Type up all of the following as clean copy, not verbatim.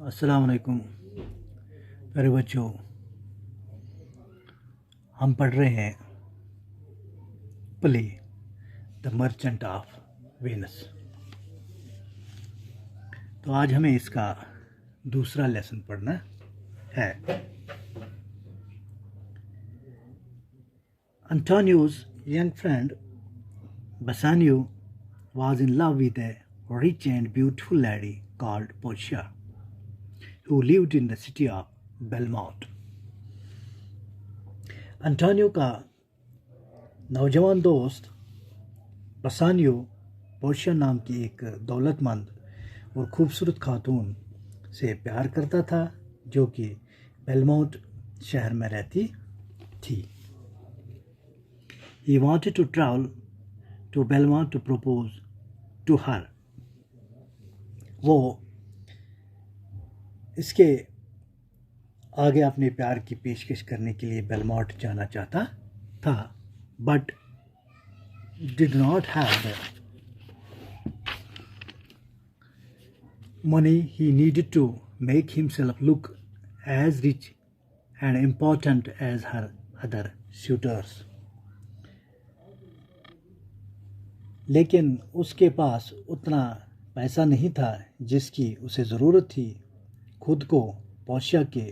अस्सलाम वालेकुम प्यारे बच्चों। हम पढ़ रहे हैं play the merchant of Venice. तो आज हमें इसका दूसरा लेसन पढ़ना है। Antonio's young friend Bassanio was in love with a rich and beautiful lady called Portia, who lived in the city of Belmont. Antonio का नौजवान दोस्त बसानियो पोर्शिया नाम की एक दौलतमंद और खूबसूरत खातून से प्यार करता था जो कि बेलमाउंट शहर में रहती थी। He wanted to travel to Belmont to propose to her. वो इसके आगे अपने प्यार की पेशकश करने के लिए बेलमाउंट जाना चाहता था, but did not have the money he needed to make himself look as rich and important as her other suitors. लेकिन उसके पास उतना पैसा नहीं था जिसकी उसे ज़रूरत थी खुद को पोर्शिया के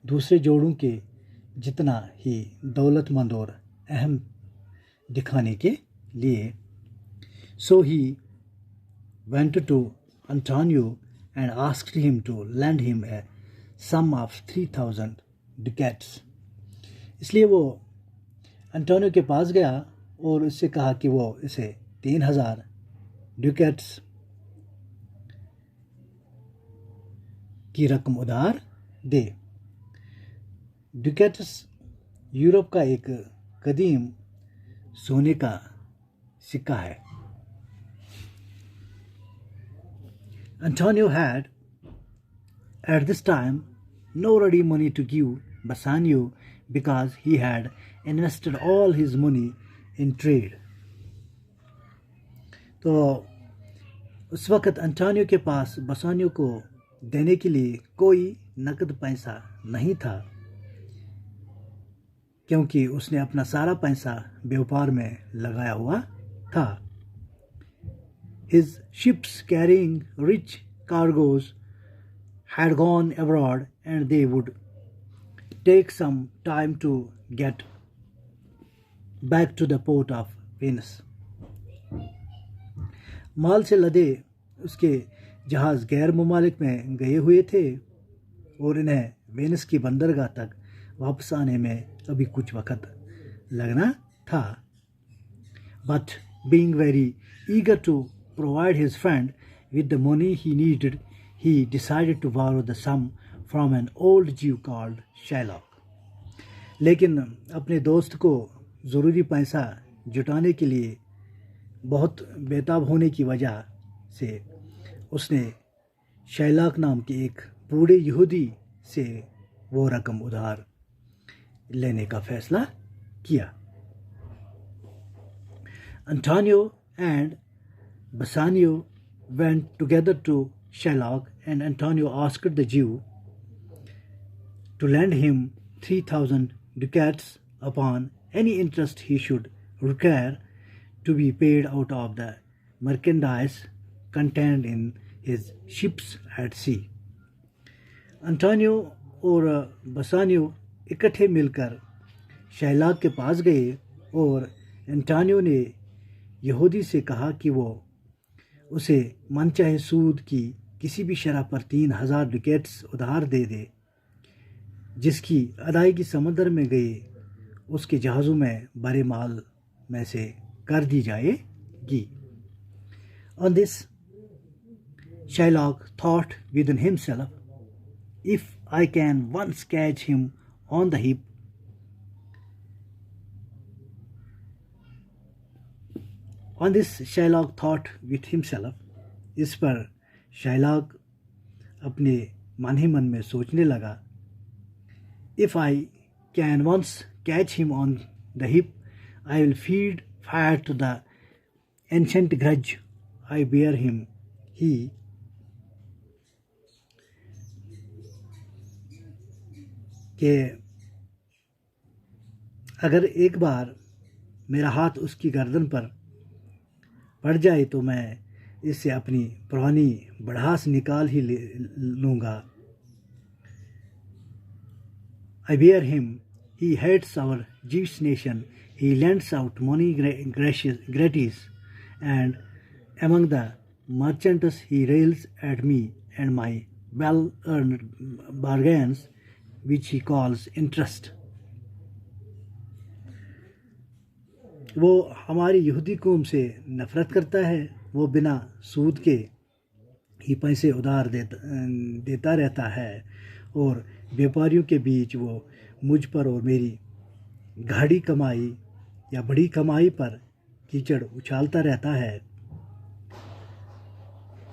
दूसरे जोड़ों के जितना ही दौलतमंद और अहम दिखाने के लिए। So he went to Antonio and asked him to lend him a sum of 3,000 ducats. इसलिए वो अंटोनियो के पास गया और उससे कहा कि वो इसे 3,000 ड्यूकेट्स की रकम उधार दे। ड्यूकेट्स यूरोप का एक कदीम सोने का सिक्का है। Antonio had at this time no ready money to give Bassanio because he had invested all his money in trade. तो उस वक़्त अंटोनियो के पास बसानियो को देने के लिए कोई नकद पैसा नहीं था क्योंकि उसने अपना सारा पैसा व्यापार में लगाया हुआ था। His ships carrying rich cargoes had gone abroad and they would take some time to get back to the port of Venice. माल से लदे उसके जहाज़ गैर ममालिक में गए हुए थे और इन्हें वेनिस की बंदरगाह तक वापस आने में अभी कुछ वक़्त लगना था। But being very eager to provide his friend with the money he needed, he decided to borrow the sum from an old Jew called Shylock. लेकिन अपने दोस्त को ज़रूरी पैसा जुटाने के लिए बहुत बेताब होने की वजह से उसने शैलाक नाम के एक बूढ़े यहूदी से वो रकम उधार लेने का फैसला किया। Antonio and Bassanio went together to Shylock and Antonio asked the Jew to lend him 3,000 ducats upon any interest he should require to be paid out of the merchandise contained in his ships at sea. Antonio और बसानियो इकट्ठे मिलकर शैलाक के पास गए और Antonio ने यहूदी से कहा कि वो उसे मनचाहे सूद की किसी भी शरह पर 3,000 डुकेट्स उधार दे दे जिसकी अदायगी समुद्र में गए उसके जहाज़ों में भरे माल में से कर दी जाएगी। On this, Shylock thought within himself, if I can once catch him on the hip, on this Shylock thought with himself, इस पर शाइलॉक अपने मन ही मन में सोचने लगा, if I can once catch him on the hip, I will feed fire to the ancient grudge I bear him. He कि अगर एक बार मेरा हाथ उसकी गर्दन पर पड़ जाए तो मैं इससे अपनी पुरानी भड़ास निकाल ही लूँगा। I bear him. He hates our Jewish nation. He lends out money gratis, and among the merchants he rails at me and my well-earned bargains, which he calls interest. वो हमारी यहूदी कौम से नफ़रत करता है। वो बिना सूद के ही पैसे उधार देता रहता है और व्यापारियों के बीच वो मुझ पर और मेरी गाढ़ी कमाई या बड़ी कमाई पर कीचड़ उछालता रहता है।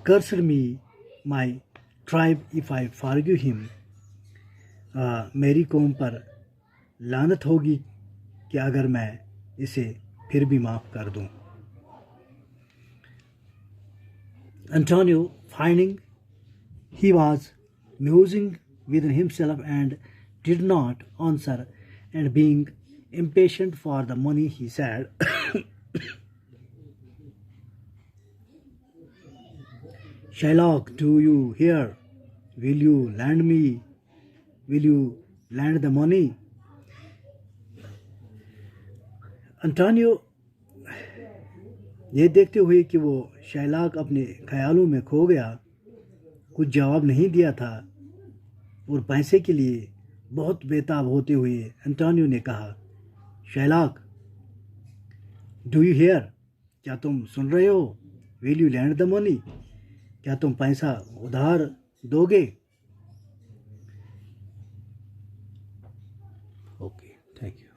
Curse me, my tribe, if I forgive him. मेरी कौम पर लानत होगी कि अगर मैं इसे फिर भी माफ़ कर दूं। Antonio, finding he was musing within himself and did not answer, and being impatient for the money, he said, Shylock, do you hear? Will you lend the money? Antonio ये देखते हुए कि वो शाइलाक अपने ख्यालों में खो गया, कुछ जवाब नहीं दिया था और पैसे के लिए बहुत बेताब होते हुए एंटोनियो ने कहा, शाइलाक, डू यू हियर? क्या तुम सुन रहे हो? Will you land the money? क्या तुम पैसा उधार दोगे? Okay, thank you.